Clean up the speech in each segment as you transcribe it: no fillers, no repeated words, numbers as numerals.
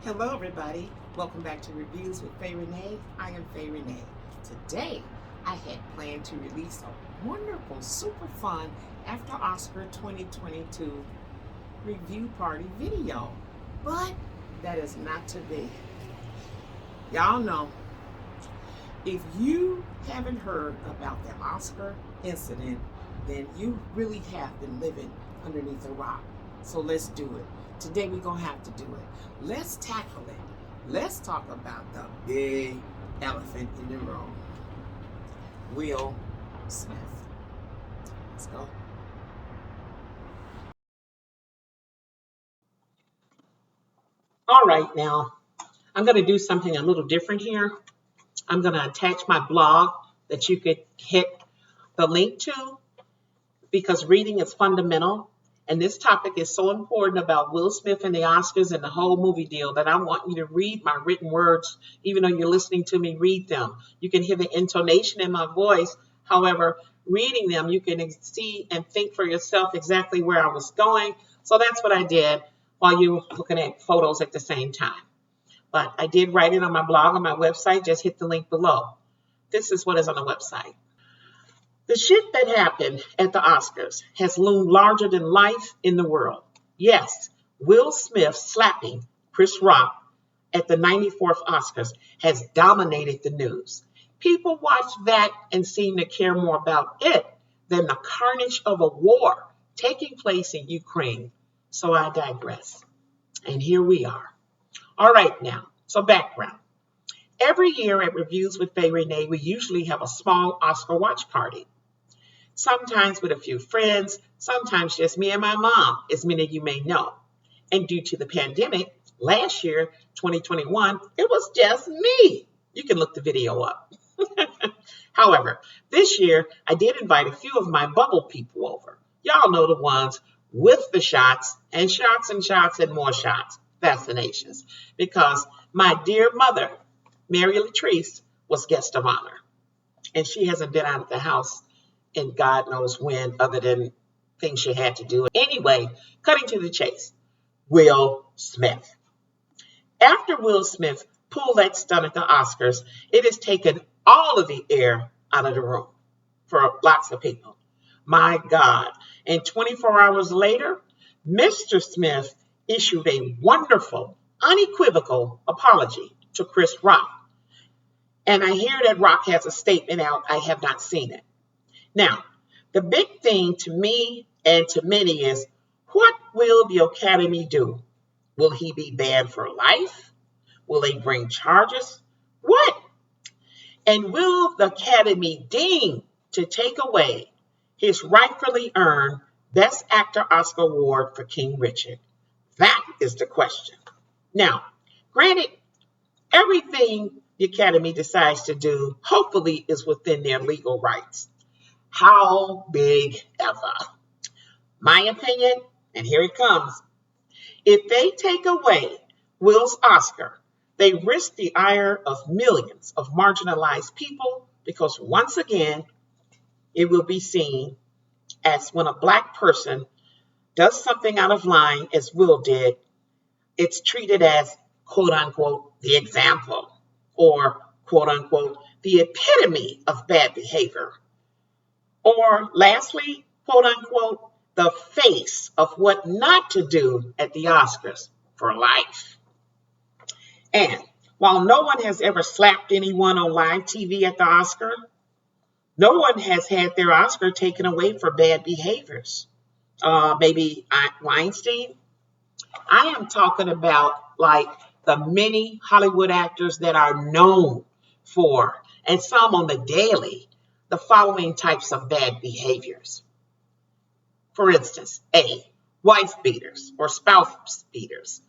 Hello everybody, welcome back to Reviews with Faye Renee. I am Faye Renee. Today I had planned to release a wonderful, super fun after Oscar 2022 review party video, but that is not to be. Y'all know, if you haven't heard about the Oscar incident, then you really have been living underneath a rock. So let's do it. Today we're going to have to do it. Let's tackle it. Let's talk about the big elephant in the room. Will Smith. Let's go. All right, now I'm going to do something a little different here. I'm going to attach my blog that you could hit the link to because reading is fundamental. And this topic is so important about Will Smith and the Oscars and the whole movie deal that I want you to read my written words, even though you're listening to me read them. You can hear the intonation in my voice. However, reading them, you can see and think for yourself exactly where I was going. So that's what I did while you were looking at photos at the same time. But I did write it on my blog, on my website. Just hit the link below. This is what is on the website. The shit that happened at the Oscars has loomed larger than life in the world. Yes, Will Smith slapping Chris Rock at the 94th Oscars has dominated the news. People watch that and seem to care more about it than the carnage of a war taking place in Ukraine. So I digress. And here we are. All right now, so background. Every year at Reviews with Faye Renee, we usually have a small Oscar watch party. Sometimes with a few friends, sometimes just me and my mom, as many of you may know. And due to the pandemic, last year, 2021, it was just me. You can look the video up. However, this year, I did invite a few of my bubble people over. Y'all know the ones with the shots and shots and shots and more shots, vaccinations. Because my dear mother, Mary Latrice, was guest of honor. And she hasn't been out of the house and God knows when, other than things she had to do. Anyway, cutting to the chase, Will Smith. After Will Smith pulled that stunt at the Oscars, it has taken all of the air out of the room for lots of people. My God. And 24 hours later, Mr. Smith issued a wonderful, unequivocal apology to Chris Rock. And I hear that Rock has a statement out. I have not seen it. Now, the big thing to me and to many is, what will the Academy do? Will he be banned for life? Will they bring charges? What? And will the Academy deem to take away his rightfully earned Best Actor Oscar award for King Richard? That is the question. Now, granted, everything the Academy decides to do, hopefully, is within their legal rights. How big ever. My opinion, and here it comes. If they take away Will's Oscar, they risk the ire of millions of marginalized people because once again, it will be seen as when a Black person does something out of line, as Will did, it's treated as, quote unquote, the example, or quote unquote, the epitome of bad behavior. Or lastly, quote unquote, the face of what not to do at the Oscars for life. And while no one has ever slapped anyone on live TV at the Oscar, no one has had their Oscar taken away for bad behaviors. Maybe Weinstein. I am talking about like the many Hollywood actors that are known for, and some on the daily, the following types of bad behaviors. For instance, A, wife beaters or spouse beaters.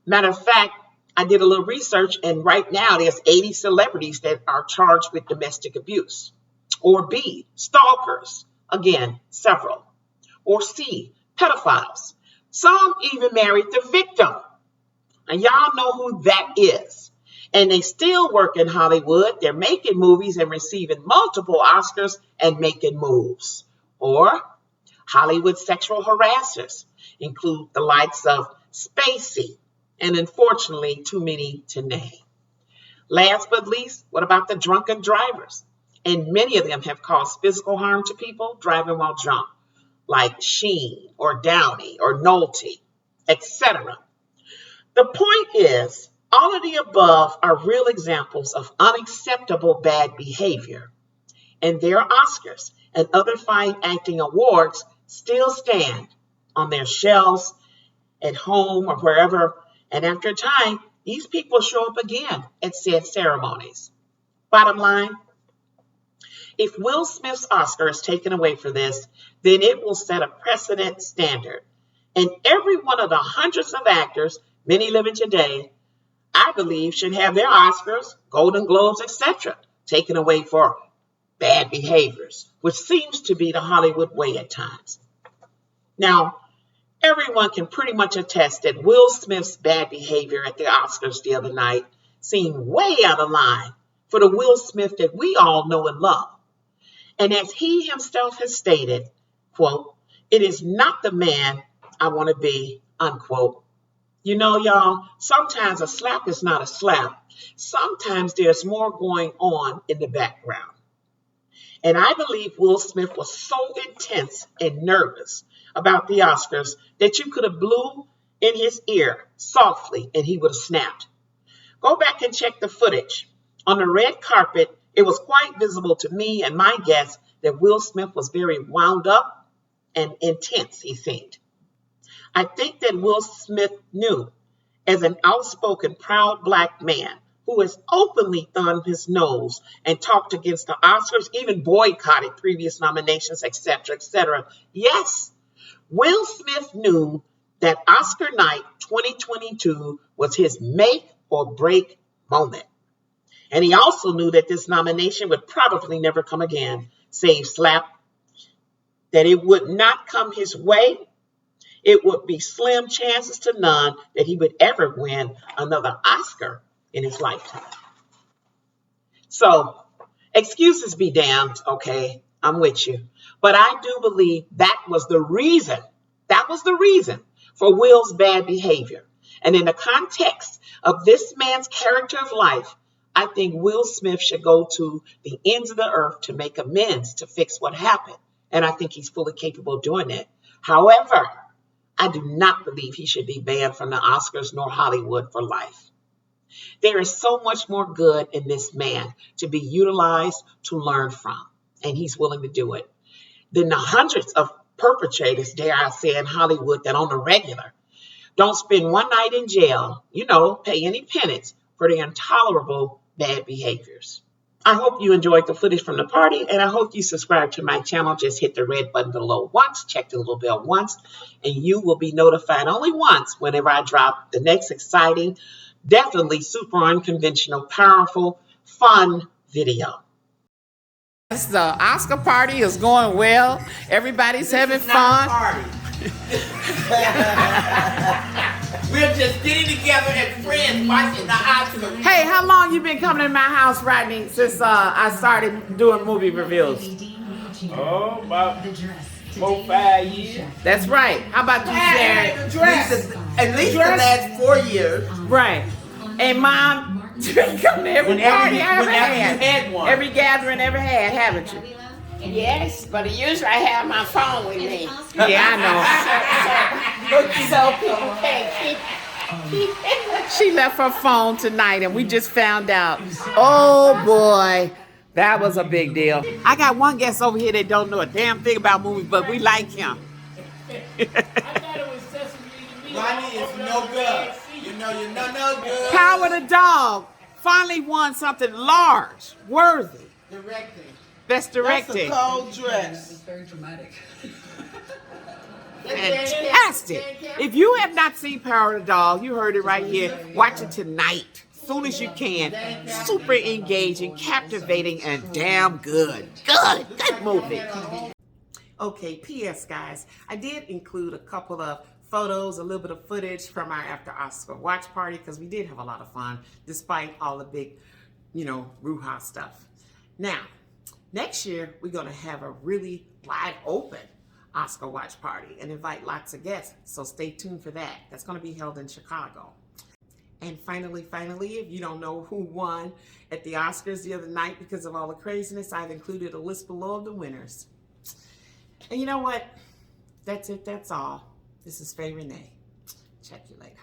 Matter of fact, I did a little research and right now there's 80 celebrities that are charged with domestic abuse. Or B, stalkers. Again, several. Or C, pedophiles. Some even married the victim. And y'all know who that is. And they still work in Hollywood. They're making movies and receiving multiple Oscars and making moves. Or Hollywood sexual harassers include the likes of Spacey, and unfortunately too many to name. Last but least, what about the drunken drivers? And many of them have caused physical harm to people driving while drunk, like Sheen or Downey or Nolte, etc. The point is, all of the above are real examples of unacceptable bad behavior, and their Oscars and other fine acting awards still stand on their shelves at home or wherever, and after a time, these people show up again at said ceremonies. Bottom line, if Will Smith's Oscar is taken away for this, then it will set a precedent standard. And every one of the hundreds of actors, many living today, I believe should have their Oscars, Golden Globes, etc., taken away for bad behaviors, which seems to be the Hollywood way at times. Now, everyone can pretty much attest that Will Smith's bad behavior at the Oscars the other night seemed way out of line for the Will Smith that we all know and love. And as he himself has stated, quote, "It is not the man I want to be," unquote. You know, y'all, sometimes a slap is not a slap. Sometimes there's more going on in the background. And I believe Will Smith was so intense and nervous about the Oscars that you could have blew in his ear softly and he would have snapped. Go back and check the footage. On the red carpet, it was quite visible to me and my guests that Will Smith was very wound up and intense, he seemed. I think that Will Smith knew, as an outspoken, proud black man who has openly thumbed his nose and talked against the Oscars, even boycotted previous nominations, etc., etc. Yes, Will Smith knew that Oscar night 2022 was his make or break moment. And he also knew that this nomination would probably never come again, save slap, that it would not come his way. It would be slim chances to none that he would ever win another Oscar in his lifetime. So, excuses be damned, okay, I'm with you. But I do believe that was the reason for Will's bad behavior. And in the context of this man's character of life, I think Will Smith should go to the ends of the earth to make amends, to fix what happened. And I think he's fully capable of doing that. However, I do not believe he should be banned from the Oscars nor Hollywood for life. There is so much more good in this man to be utilized to learn from, and he's willing to do it, than the hundreds of perpetrators, dare I say, in Hollywood that on the regular don't spend one night in jail, pay any penance for their intolerable bad behaviors. I hope you enjoyed the footage from the party, and I hope you subscribe to my channel. Just hit the red button below once, check the little bell once, and you will be notified only once whenever I drop the next exciting, definitely super unconventional, powerful, fun video. The Oscar party is going well. Everybody's having fun. We're just getting together as friends watching the Oscars. Hey, how long you been coming to my house, Rodney, since I started doing movie reviews? Oh, about 4-5 years. That's right. How about you, Sharon? At least the last 4 years. Right. And Mom, you been coming to every party I ever had. Every gathering I ever had, haven't you? Yes, but usually I have my phone with me. Yeah, I know. So people can't keep. She left her phone tonight and we just found out. Oh boy, that was a big deal. I got one guest over here that don't know a damn thing about movies, but we like him. I thought it was Sesame to me. Ronnie is no good. You're no good. Power the Dog finally won something large, worthy. Directing. Best directing. That's a cold dress. It's very dramatic. Fantastic. If you have not seen Power of the Dog, you heard it right here. Watch it tonight, soon as you can. Super engaging, captivating, and damn good. Good movie. Okay, P.S. guys, I did include a couple of photos, a little bit of footage from our after Oscar watch party because we did have a lot of fun despite all the big, brouhaha stuff. Now, next year, we're going to have a really wide open Oscar watch party and invite lots of guests. So stay tuned for that. That's going to be held in Chicago. And finally, if you don't know who won at the Oscars the other night because of all the craziness, I've included a list below of the winners. And you know what? That's it. That's all. This is Faye Renee. Check you later.